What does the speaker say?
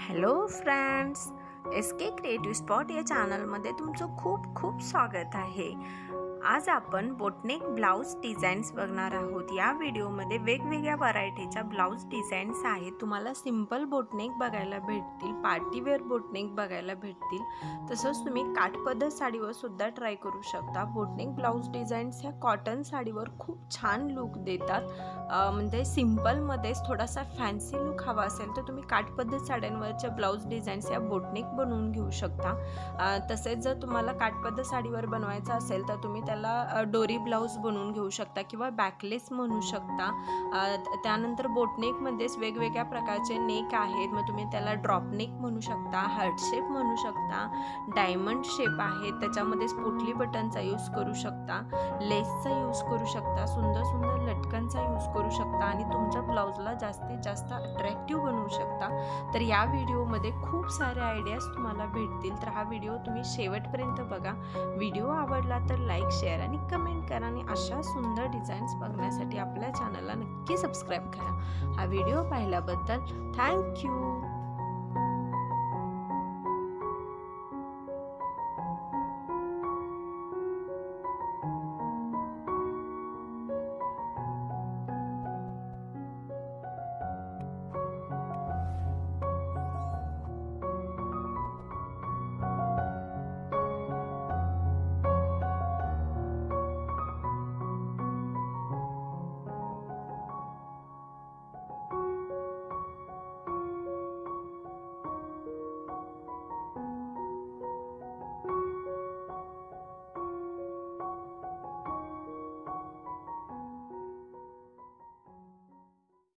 Hello friends, S के creative spot या चॅनलमध्ये तुमचं खूप खूप स्वागत आहे। आज आपण बोटनेक ब्लाउज डिझाईन्स बघणार आहोत। या व्हिडिओमध्ये वेगवेगळ्या व्हरायटीच्या ब्लाउज डिझाईन्स आहेत। तुम्हाला सिंपल बोटनेक बघायला भेटतील, पार्टीवेअर बोटनेक बघायला भेटतील, तसंच तुम्ही काठपदर साडीवर सुद्धा ट्राय करू शकता। बोटनेक ब्लाउज डिझाईन्स ह्या कॉटन साडीवर खूप छान लुक देतात। म्हणजे सिंपलमध्येच थोडासा फॅन्सी लुक हवा असेल तर तुम्ही काठपदर साड्यांवरच्या ब्लाउज डिझाईन्स या बोटनेक बनवून घेऊ शकता। तसेच जर तुम्हाला काठपदर साडीवर बनवायचं असेल तर तुम्ही त्याला डोरी ब्लाउज बनवून घेऊ शकता किंवा बॅकलेस म्हणू शकता। त्यानंतर बोटनेकमध्येच वेगवेगळ्या प्रकारचे नेक आहेत, मग तुम्ही त्याला ड्रॉप नेक म्हणू शकता, हार्ट शेप म्हणू शकता, डायमंड शेप आहे, त्याच्यामध्येच पोटली बटनचा यूज करू शकता, लेसचा यूज करू शकता, सुंदर सुंदर लटकनचा यूज करू शकता आणि तुमच्या ब्लाउजला जास्तीत जास्त अट्रॅक्टिव्ह बनवू शकता। तर या व्हिडिओमध्ये खूप सारे आयडियाज तुम्हाला भेटतील, तर हा व्हिडिओ तुम्ही शेवटपर्यंत बघा। व्हिडिओ आवडला तर लाईक, शेअर आणि कमेंट करा आणि अशा सुंदर डिझाईन्स बघण्यासाठी आपल्या चॅनलला नक्की सबस्क्राईब करा। हा व्हिडिओ पाहिल्याबद्दल थँक्यू।